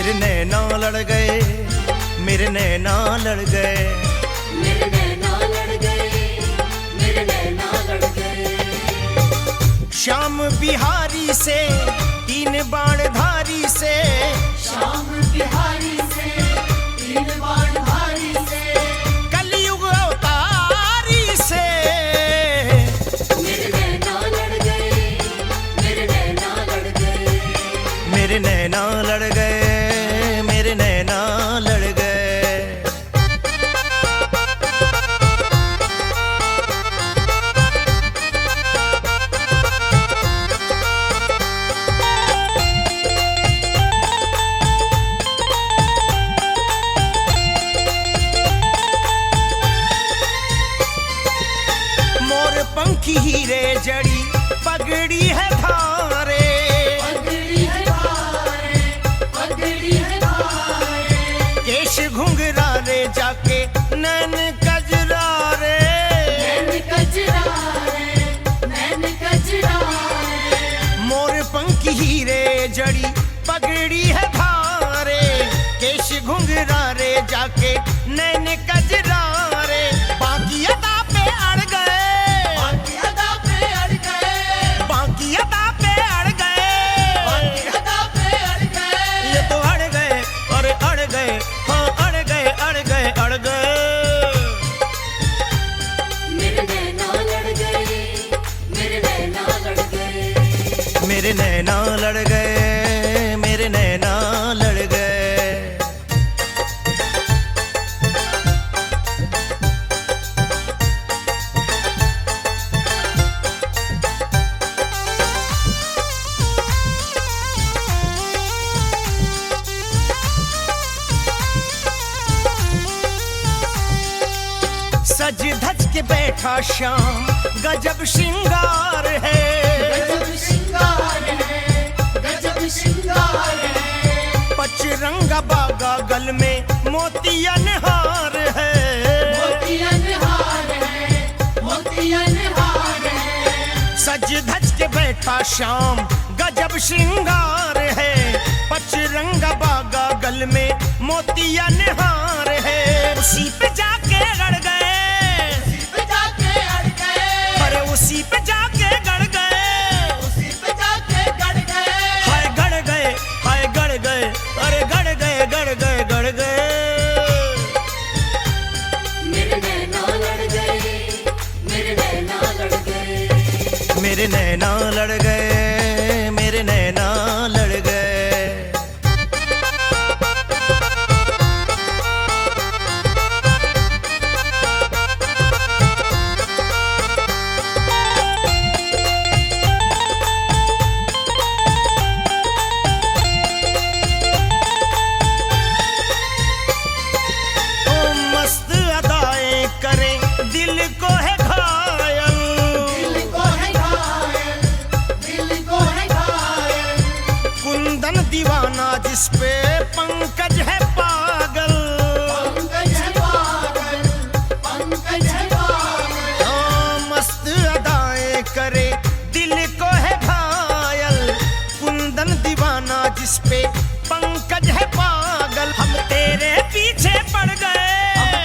मेरे नैना लड़ गए, मेरे नैना लड़ गए, मेरे नैना लड़ गए, मेरे नैना लड़ गए। श्याम बिहारी से तीन बाण धारी से, श्याम बिहारी से तीन बाण धारी से, कलयुग अवतारी से। मेरे नैना लड़ गए, मेरे नैना लड़ गए, मेरे नैना लड़ गए, मेरे नैना लड़ गए। मोर पंखी हीरे जड़ी पगड़ी है धारे, पगड़ी है धारे, पगड़ी है धारे, केश घुंघरा रे जाके नैन कजरा रे, नैन कजरा रे, नैन कजरा रे। मोर पंखी हीरे जड़ी पगड़ी है धारे, केश घुंघरा रे जाके नैन कजरा रे। बाकी अदा पे अड़ गए, बाकी अदा पे अड़ गए, बाकी अदा पे अड़ गए, बाकी अदा पे अड़ गए। ये तो अड़ गए, अरे अड़ गए, हाँ अड़ गए, अड़ गए, अड़ गए। मेरे नैना लड़ गए, मेरे नैना लड़ गए, मेरे नैना लड़ गए, मेरे नैना लड़ गए। सज धज के बैठा श्याम गजब श्रृंगार है, गजब श्रृंगार है, गजब श्रृंगार है। पचरंगा बागा गल में मोतियन हार है, मोतियन हार है, मोतियन हार है। सज धज के बैठा श्याम गजब श्रृंगार है, पचरंगा बागा गल में मोतियन हार है। उसी पे जाके गड़ गए, उसी पे जाके अड़ गए, अरे उसी पे जाके गड़ गए, उसी पे जाके गड़ गए। हाय गड़ गए, हाय गड़ गए, अरे गड़ गए, गड़ गए, गड़ गए। मेरे नैना लड़ गए, मेरे नैना लड़ गए, मेरे नैना लड़ गए, मेरे नैना लड़ गए। ओ मस्त अदाएं करें दिल को है घायल, दिल को है घायल, दिल को है घायल। कुंदन दीवाना जिस पे पंकज है पागल, पंकज है पागल, पंकज है पागल। ओ मस्त अदाएं करे दिल को है घायल, कुंदन दीवाना जिस पे पंकज है पागल। हम तेरे पीछे पड़ गए,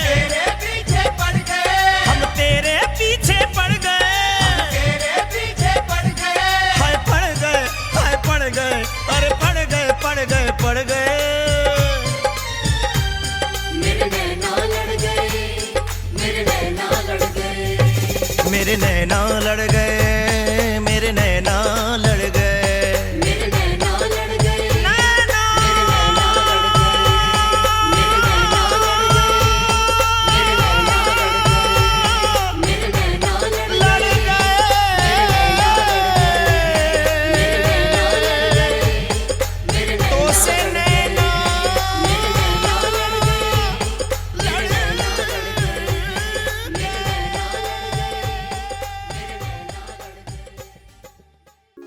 तेरे पीछे पड़ गए, हम तेरे पीछे पड़ गए, तेरे पीछे पड़ गए। हाय पड़ गए, हाय पड़ गए, अरे पड़ गए, पड़ गए, पड़ गए। मेरे नैना लड़ गए, मेरे नैना लड़ गए, मेरे नैना लड़ गए, मेरे नैना लड़ गए। मेरे नैना लड़ गए, नैना मेरे नैना लड़ गए, मेरे नैना लड़ गए, मेरे नैना लड़ गए, मेरे नैना लड़ गए, लड़ गए, मेरे नैना तो से नैना मेरे नैना लड़ गए, लड़ मेरे नैना लड़ गए, मेरे नैना लड़ गए, मेरे नैना लड़ गए।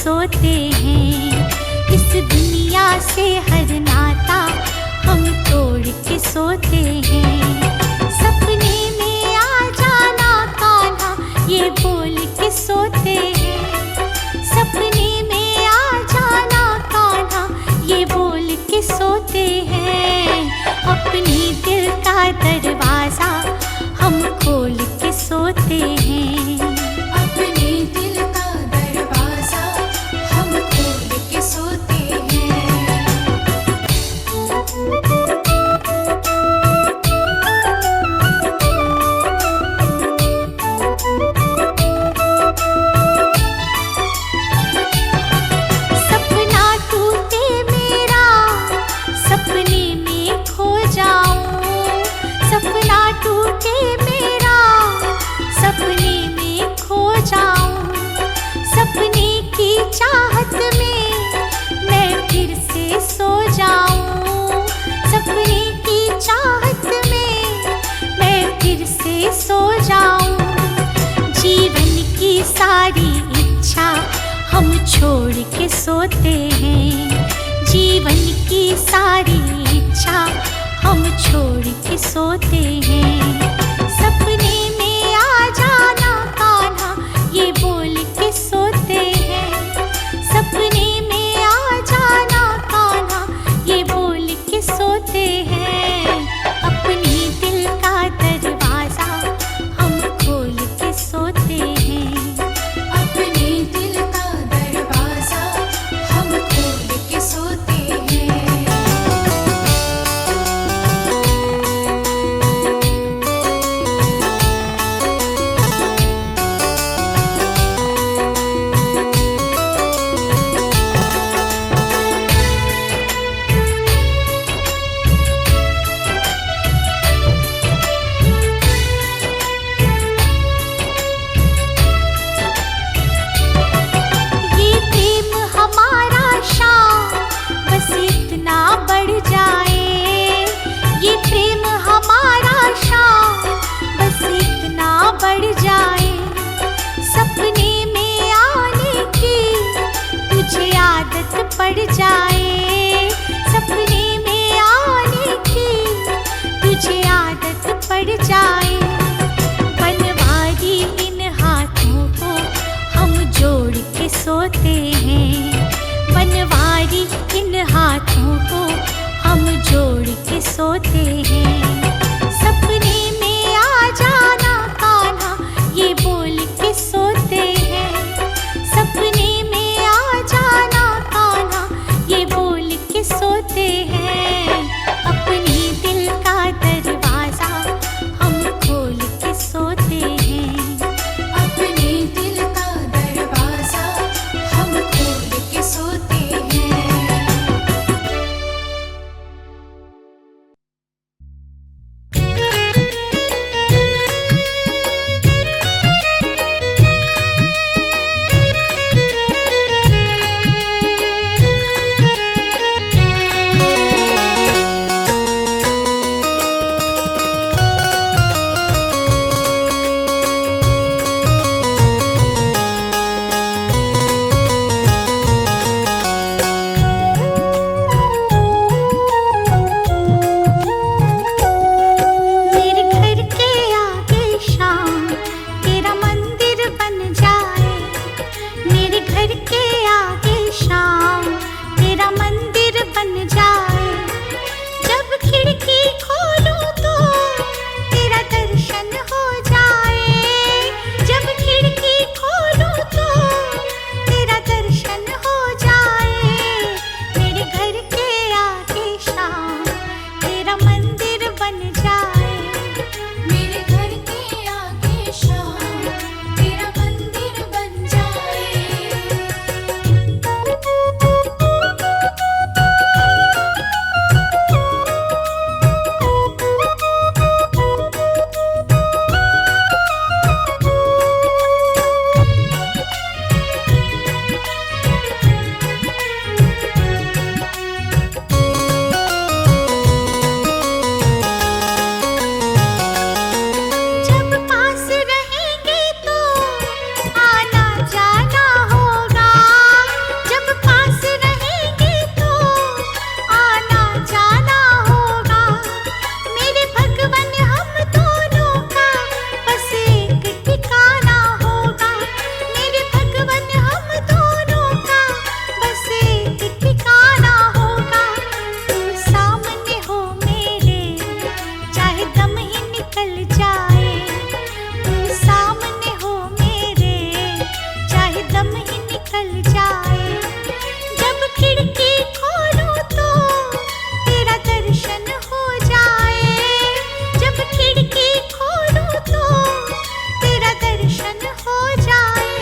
सोते हैं। इस दुनिया से हर नाता हम तोड़ के सोते हैं। सपने में आ जाना कान्हा ये बोल के सोते हैं। सपने में आ जाना कान्हा ये बोल के सोते हैं। अपने दिल का दरवाजा हम खोल के सोते हैं। अपने दिल का दरवाजा हम खोल के सोते हैं। सपना टूटे मेरा सपने में खो जाऊं। सपना टूटे मेरा सपने में खो जाऊं। सपने की चाहत में मैं फिर से सो जाऊं। सपने की चाहत में मैं फिर से सो जाऊं। जीवन की सारी इच्छा हम छोड़ के सोते हैं। जीवन की सारी इच्छा हम छोड़ के सोते हैं। सपने में आ जाना कान्हा ये बोल के सोते हैं। सपने में आ जाना कान्हा ये बोल के सोते हैं। अपने दिल का दरवाजा हम खोल के सोते हैं। अपने दिल का दरवाजा हम खोल के सोते हैं। ये प्रेम हमारा शाम बस इतना बढ़ जाए। ये प्रेम हमारा शाम बस इतना बढ़ जाए। सपने में आने की तुझे आदत पड़ जाए। सपने में आने की तुझे आदत पड़ जाए। बनवारी इन हाथों को हम जोड़ के सोते हैं। बनवारी इन हाथों को हम जोड़ के सोते हैं। सपने में आ जाना कान्हा ये बोल के सोते हैं। सपने में आ जाना कान्हा ये बोल के सोते हैं। अपने दिल का दरवाजा हम निकल जाए, तू सामने हो मेरे, चाहे दम ही निकल जाए। जब खिड़की खोलूं तो तेरा दर्शन हो जाए, जब खिड़की खोलूं तो तेरा दर्शन हो जाए।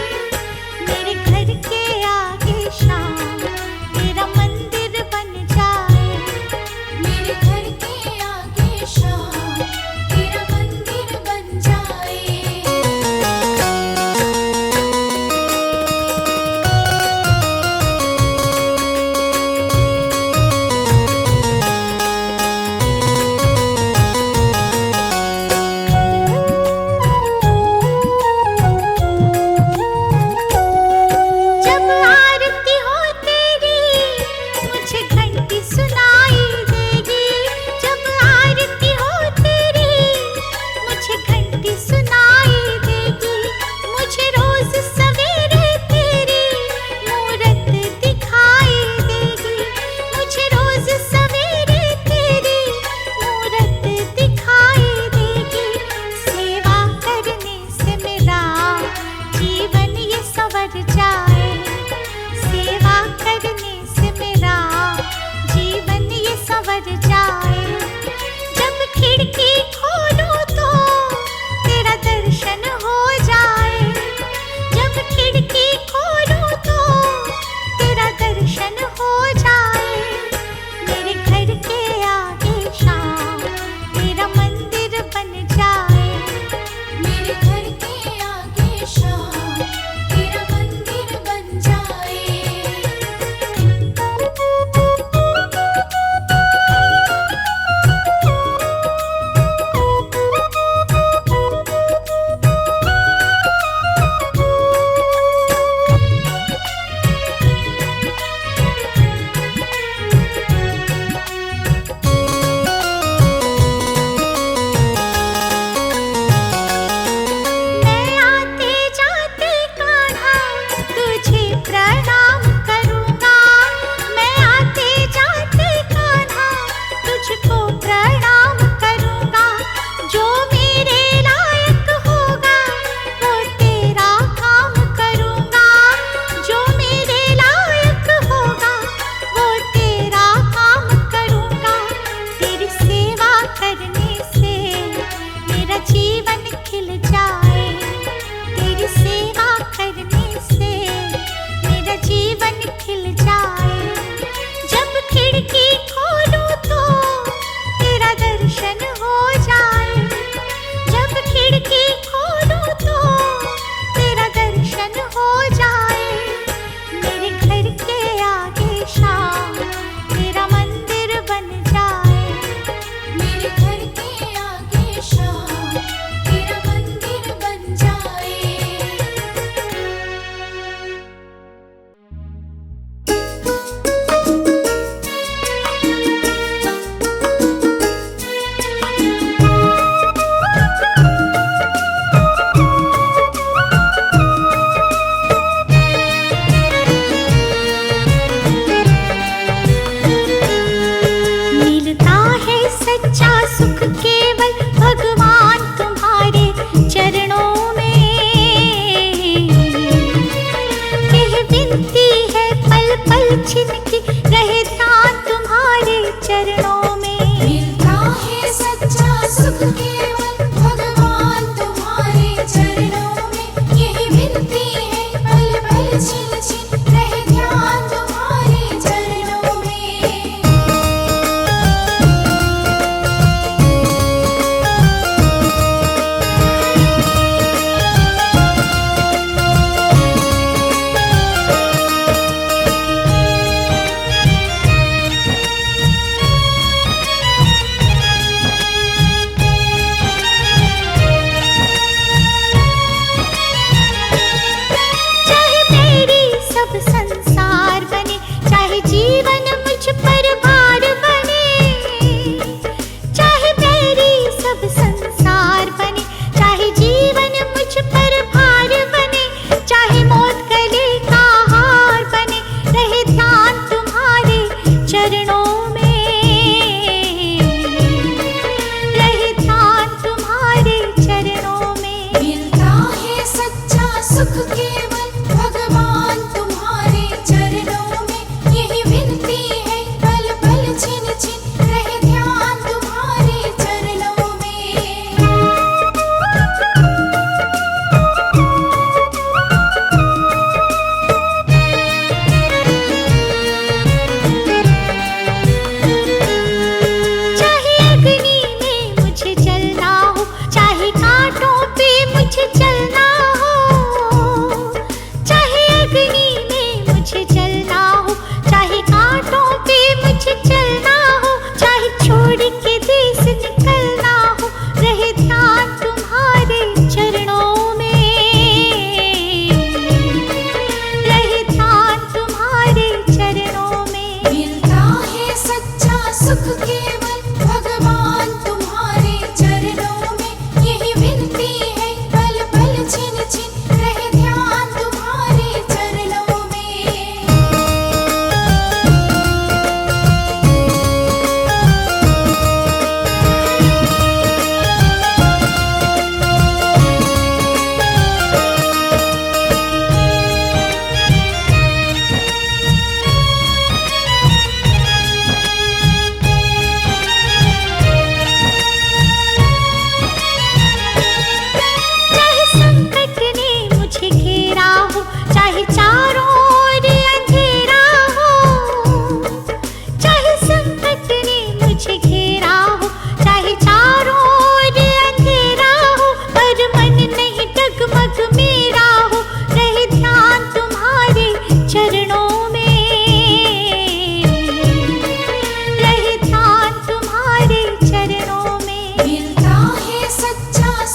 मेरे घर के आगे शाम तेरा मंदिर बन जाए, मेरे घर के आगे शाम तेरा मंदिर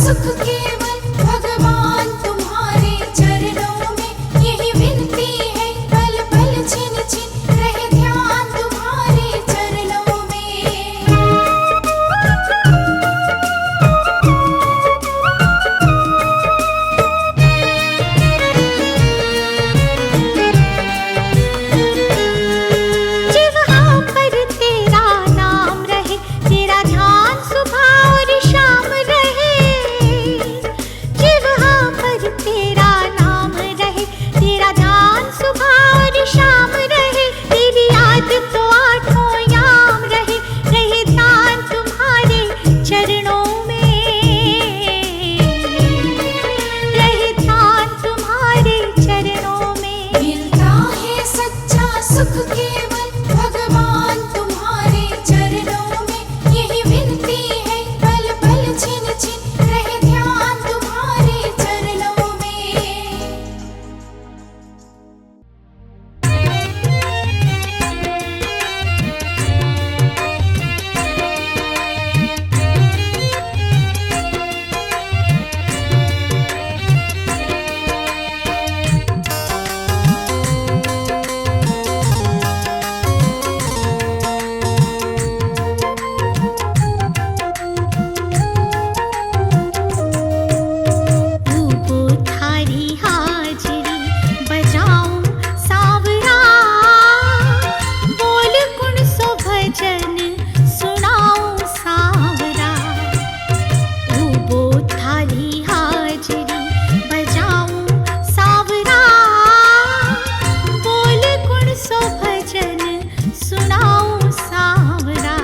सुख केवल भगवान तुम्हारे चरणों में। यही विनती है पल पल छिन छिन रहे ध्यान तुम्हारे चरणों में। जिह्वा पर तेरा नाम रहे, तेरा ध्यान सुबह और शाम रहे। जिह्वा पर तेरा नाम रहे, तेरा ध्यान सुबह और शाम रहे। तेरी याद तो आठों याम रहे, रहे ध्यान तुम्हारे चरणों में। रहे ध्यान तुम्हारे चरणों में। मिलता है सच्चा सुख केवल भगवान तुम्हारे चरणों में। यही विनती है पल पल छिन छिन रहे ध्यान तुम्हारे चरणों में। डूबो थारी हाजरी बजाऊं सावरा, बोल गुण सो भजन सुनाऊं सावरा। डूबो थारी हाजरी बजाऊं सावरा, बोल गुण सो भजन सुनाऊं सावरा।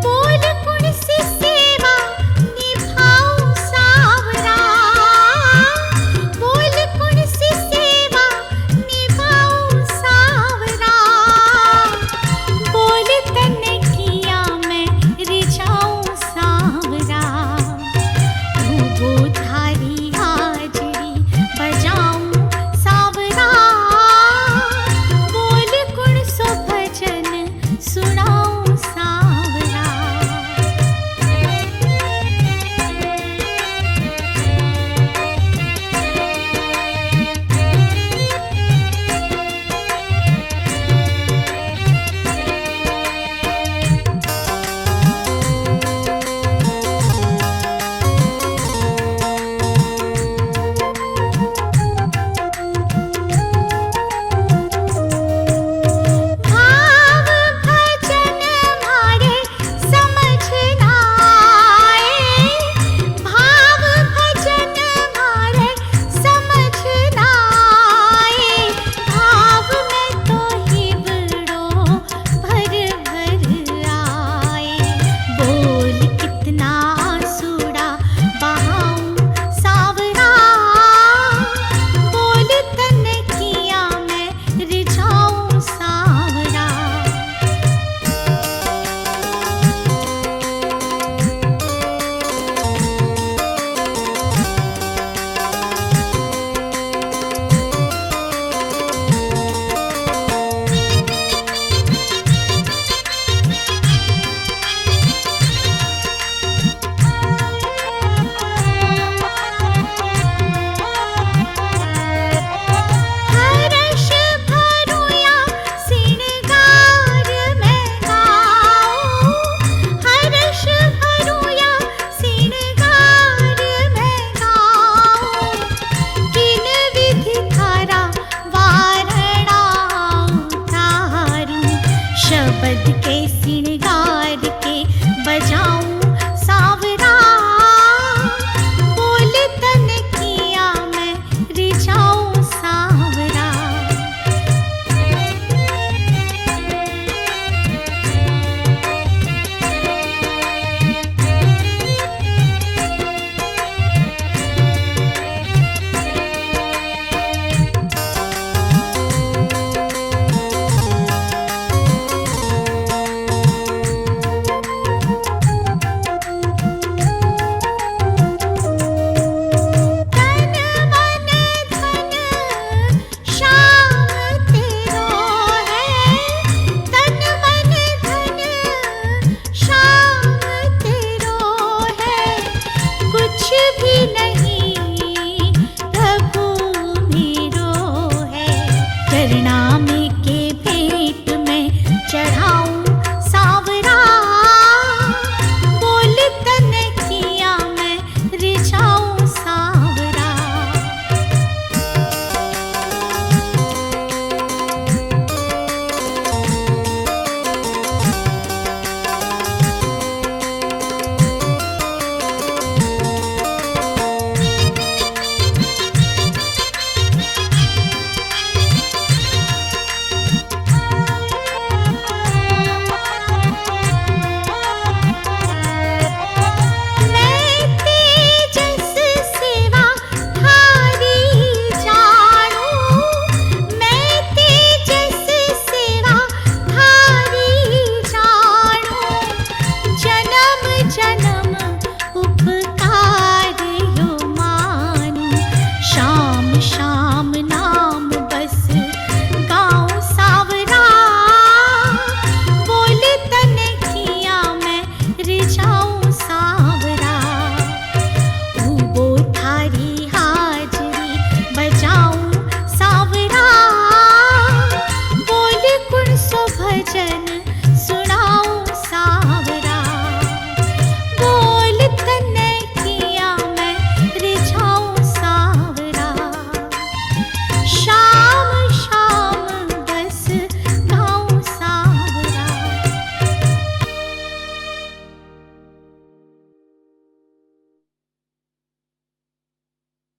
बोल गुण से सेवा निभाऊं सावरा, बोल गुण से सेवा निभाऊं सावरा। बोल तन किया मैं रिझाऊं सावरा। डूबो थारी हाजरी बजाऊं सावरा, बोल गुण सो भजन सुनाऊं सावरा। भाव भजन मारे समझ ना आए, भाव भजन मारे समझ ना आए। भाव में तो हिबड़ो भर भर आए। बोल कितना आंसुड़ा बहाऊं सावरा, बोल तन किया मैं रिझाऊं सावरा। हर्ष भरूं या सिंगार मैं गाऊं, हर्ष भरूं या सिंगार मैं गाऊं। किन विधि धारा वारणा उतारूं, शब्द के सिंगार के बजाऊं सावरा। बोल तन किया मैं रिझाऊं सावरा। शाम शाम